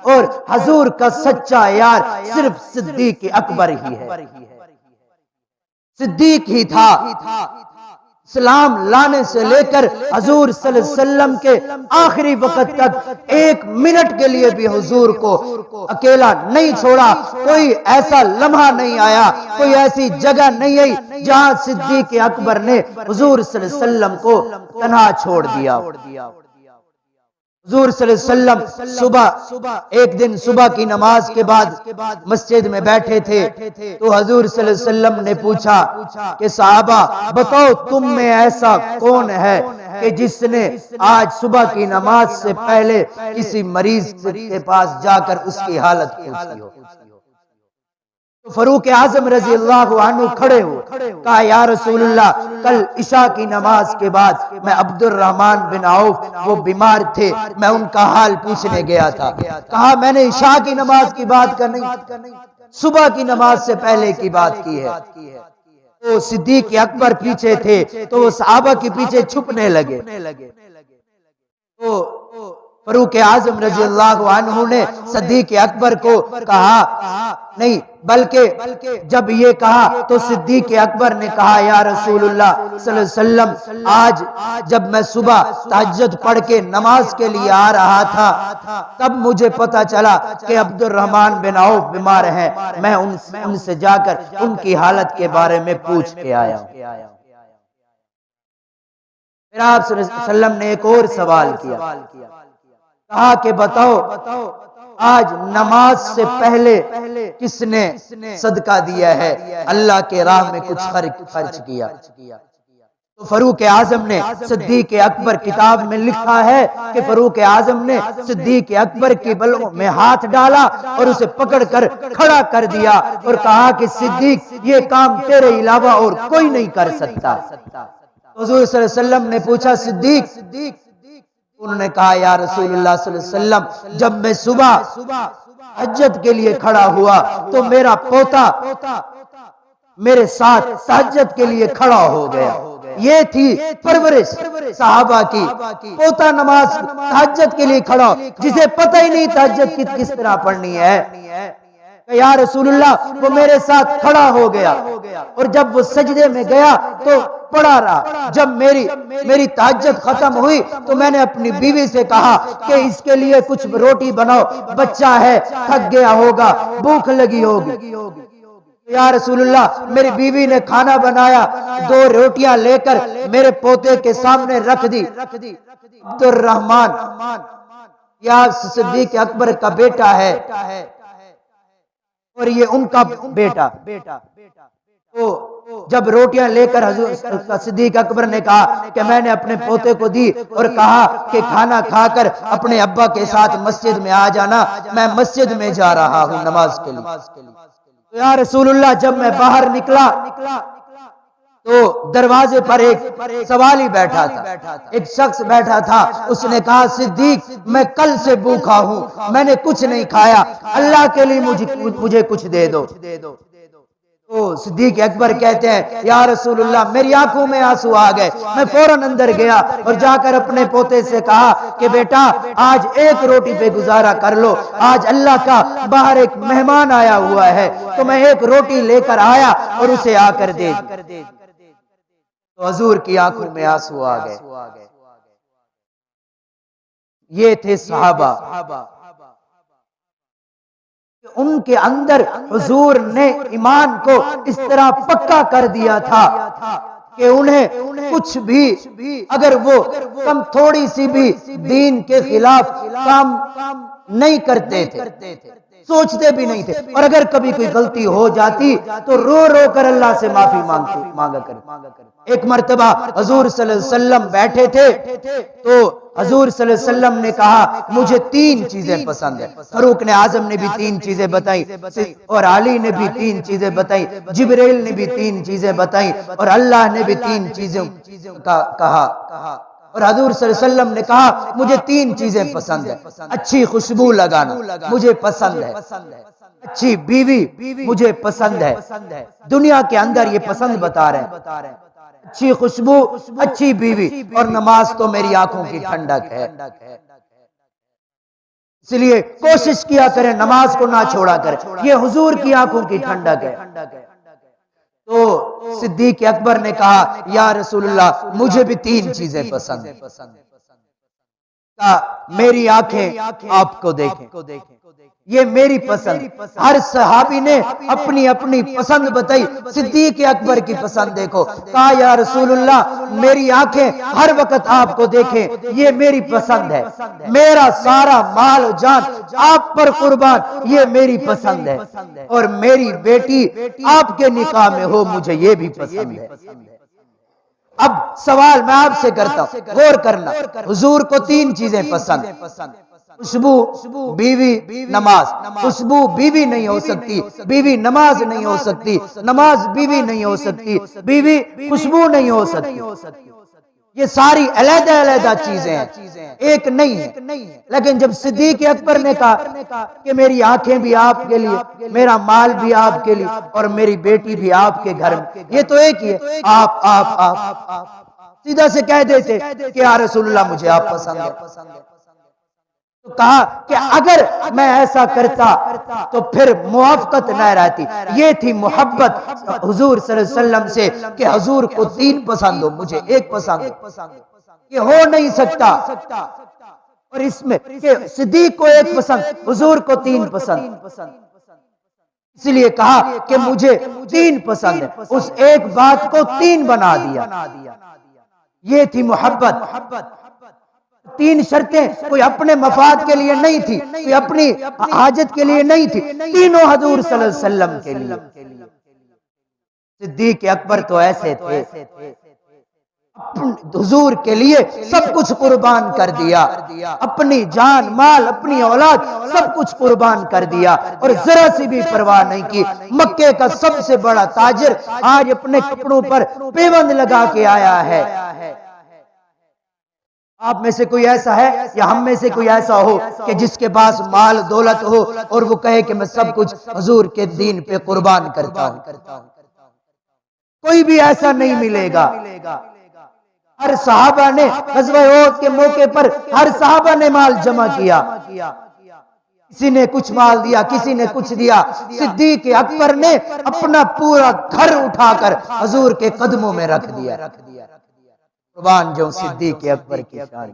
اور حضور کا سچا یار صرف صدیق اکبر ہی ہے، صدیق ہی تھا۔ اسلام لانے سے لے کر حضور صلی اللہ علیہ وسلم کے آخری وقت تک ایک منٹ کے لیے بھی حضور کو اکیلا نہیں چھوڑا۔ کوئی ایسا لمحہ نہیں آیا، کوئی ایسی جگہ نہیں آئی جہاں صدیق اکبر نے حضور صلی اللہ علیہ وسلم کو تنہا چھوڑ دیا۔ حضور صلی اللہ علیہ وسلم ایک دن صبح کی نماز کے بعد مسجد میں بیٹھے تھے تو حضور صلی اللہ علیہ وسلم نے پوچھا کہ صحابہ بتاؤ تم میں ایسا کون ہے کہ جس نے آج صبح کی نماز سے پہلے کسی مریض کے پاس جا کر اس کی حالت پوچھی ہو؟ تو فاروق اعظم رضی اللہ عنہ کھڑے ہو، کہا یا رسول اللہ کل عشاء کی نماز کے بعد میں عبد الرحمن بن عوف وہ بیمار تھے، میں ان کا حال پوچھنے گیا تھا۔ کہا میں نے عشاء کی نماز کی بات کا نہیں، صبح کی نماز سے پہلے کی بات کی ہے۔ تو صدیق اکبر پیچھے تھے تو وہ صحابہ کے پیچھے چھپنے لگے۔ تو فاروق اعظم رضی اللہ عنہ نے صدیق اکبر کو کہا نہیں، بلکہ جب یہ کہا تو صدیق اکبر نے کہا یا رسول اللہ صلی اللہ علیہ وسلم آج جب میں صبح تہجد پڑھ کے نماز کے لیے آ رہا تھا تب مجھے پتا چلا کہ عبد الرحمن بن عوف بیمار ہیں، میں ان سے جا کر ان کی حالت کے بارے میں پوچھ کے آیا ہوں۔ پھر آپ صلی اللہ علیہ وسلم نے ایک اور سوال کیا، کہا کہ بتاؤ آج نماز سے پہلے کس نے صدقہ دیا ہے، اللہ کے راہ میں کچھ خرچ کیا؟ تو فاروق اعظم نے صدیق اکبر کتاب میں لکھا ہے کہ فاروق اعظم نے صدیق اکبر کی بلوں میں ہاتھ ڈالا اور اسے پکڑ کر کھڑا کر دیا اور کہا کہ صدیق یہ کام تیرے علاوہ اور کوئی نہیں کر سکتا۔ حضور صلی اللہ علیہ وسلم نے پوچھا صدیق؟ انہوں نے کہا یا رسول اللہ صلی اللہ علیہ وسلم جب میں صبح تہجد کے لیے کھڑا ہوا تو میرا پوتا میرے ساتھ تہجد کے لیے کھڑا ہو گیا۔ یہ تھی پرورش صحابہ کی، پوتا نماز تہجد کے لیے کھڑا جسے پتہ ہی نہیں تہجد کس طرح پڑھنی ہے، یا رسول اللہ وہ میرے ساتھ کھڑا ہو گیا اور جب وہ سجدے میں گیا تو پڑا رہا۔ جب میری تہجد ختم ہوئی تو میں نے اپنی بیوی سے کہا کہ اس کے لیے کچھ روٹی بناؤ، بچہ ہے تھک گیا ہوگا، بھوک لگی ہوگی۔ یا رسول اللہ میری بیوی نے کھانا بنایا، 2 روٹیاں لے کر میرے پوتے کے سامنے رکھ دی۔ عبد الرحمن یا صدیق اکبر کا بیٹا ہے اور یہ ان کا بیٹا۔ تو جب روٹیاں لے کر حضور صدیق اکبر نے کہا کہ میں نے اپنے پوتے کو دی اور کہا کہ کھانا کھا کر اپنے ابا کے ساتھ مسجد میں آ جانا، میں مسجد میں جا رہا ہوں نماز کے لیے۔ یا رسول اللہ جب میں باہر نکلا تو دروازے پر ایک سوالی بیٹھا تھا، ایک شخص بیٹھا تھا، اس نے کہا صدیق میں کل سے بھوکا ہوں، میں نے کچھ نہیں کھایا، اللہ کے لیے مجھے کچھ دے دو۔ تو صدیق اکبر کہتے ہیں یا رسول اللہ میری آنکھوں میں آنسو آ گئے، میں فوراً اندر گیا اور جا کر اپنے پوتے سے کہا کہ بیٹا آج ایک روٹی پہ گزارا کر لو، آج اللہ کا باہر ایک مہمان آیا ہوا ہے تو میں ایک روٹی لے کر آیا اور اسے آ کر دے دی۔ تو حضور کی آنکھوں میں آنسو آ گئے۔ یہ تھے صحابہ، ان کے اندر حضور نے ایمان کو اس طرح پکا کر دیا تھا کہ انہیں کچھ بھی اگر وہ کم تھوڑی سی بھی دین کے خلاف کام نہیں کرتے تھے، سوچتے بھی نہیں تھے، اور اگر کبھی کوئی غلطی ہو جاتی تو رو رو کر اللہ سے معافی مانگا کرتے۔ ایک مرتبہ حضور صلی اللہ علیہ وسلم بیٹھے تھے تو حضور صلی اللہ علیہ وسلم نے کہا مجھے 3 چیزیں پسند ہیں۔ فاروق اعظم نے بھی 3 چیزیں بتائیں اور علی نے بھی 3 چیزیں بتائیں، جبریل نے بھی 3 چیزیں بتائیں اور اللہ نے بھی 3 چیزوں کا کہا، اور حضور صلی اللہ علیہ وسلم نے کہا مجھے 3 چیزیں پسند ہیں، اچھی خوشبو لگانا مجھے پسند ہے، اچھی بیوی مجھے پسند ہے، دنیا کے اندر یہ پسند بتا رہے ہیں، اچھی خوشبو، اچھی بیوی، اور نماز تو میری آنکھوں کی ٹھنڈک ہے۔ اس لیے کوشش کیا کریں نماز کو نہ چھوڑا کریں، یہ حضور کی آنکھوں کی ٹھنڈک ہے۔ تو صدیق اکبر نے کہا یا رسول اللہ مجھے بھی 3 چیزیں پسند ہیں۔ کہا میری آنکھیں آپ کو دیکھیں، یہ میری پسند۔ ہر صحابی نے اپنی اپنی پسند بتائی، صدیق اکبر کی پسند دیکھو، کہا یا رسول اللہ میری آنکھیں ہر وقت آپ کو دیکھیں، یہ میری پسند ہے۔ میرا سارا مال و جان آپ پر قربان، یہ میری پسند ہے۔ اور میری بیٹی آپ کے نکاح میں ہو، مجھے یہ بھی پسند ہے۔ اب سوال میں آپ سے کرتا ہوں، غور کرنا، حضور کو 3 چیزیں پسند، خوشبو، بیوی، نماز۔ خوشبو بیوی نہیں ہو سکتی، بیوی نماز نہیں ہو سکتی، نماز بیوی نہیں ہو سکتی، بیوی خوشبو نہیں ہو سکتی۔ یہ ساری علیحدہ علیحدہ چیزیں ہیں، ایک نہیں ہے۔ لیکن جب صدیق اکبر نے کہا کہ میری آنکھیں بھی آپ کے لیے، میرا مال بھی آپ کے لیے، اور میری بیٹی بھی آپ کے گھر میں، یہ تو ایک ہی ہے، آپ سیدھا سے کہہ دیتے کہ یا رسول اللہ مجھے آپ پسند ہے۔ تو کہا کہ اگر میں ایسا کرتا تو پھر موافقت نہ رہتی۔ یہ تھی محبت حضور صلی اللہ علیہ وسلم سے کہ حضور کو 3 پسند ہو، مجھے 1 پسند ہو، یہ ہو نہیں سکتا۔ اور اس میں کہ صدیق کو 1 پسند، حضور کو 3 پسند، اس لیے کہا کہ مجھے 3 پسند ہے، اس ایک بات کو 3 بنا دیا۔ یہ تھی محبت۔ 3 شرطیں کوئی اپنے مفاد کے لیے نہیں تھی، کوئی اپنی حاجت کے لیے نہیں تھی، تینوں حضور صلی اللہ علیہ وسلم کے لیے۔ صدیق اکبر تو ایسے تھے، حضور کے لیے سب کچھ قربان کر دیا، اپنی جان مال اپنی اولاد سب کچھ قربان کر دیا، اور ذرا سی بھی پرواہ نہیں کی۔ مکے کا سب سے بڑا تاجر آج اپنے کپڑوں پر پیوند لگا کے آیا ہے۔ آپ میں سے کوئی ایسا ہے یا ہم میں سے کوئی ایسا ہو کہ جس کے پاس مال دولت ہو اور وہ کہے کہ میں سب کچھ حضور کے دین پہ قربان کرتا ہوں؟ کوئی بھی ایسا نہیں ملے گا۔ ہر صحابہ نے غزوہ احد کے موقع پر ہر صحابہ نے مال جمع کیا، کسی نے کچھ مال دیا، کسی نے کچھ دیا۔ صدیق اکبر نے اپنا پورا گھر اٹھا کر حضور کے قدموں میں رکھ دیا۔ قربان جو صدیق اکبر کی شان۔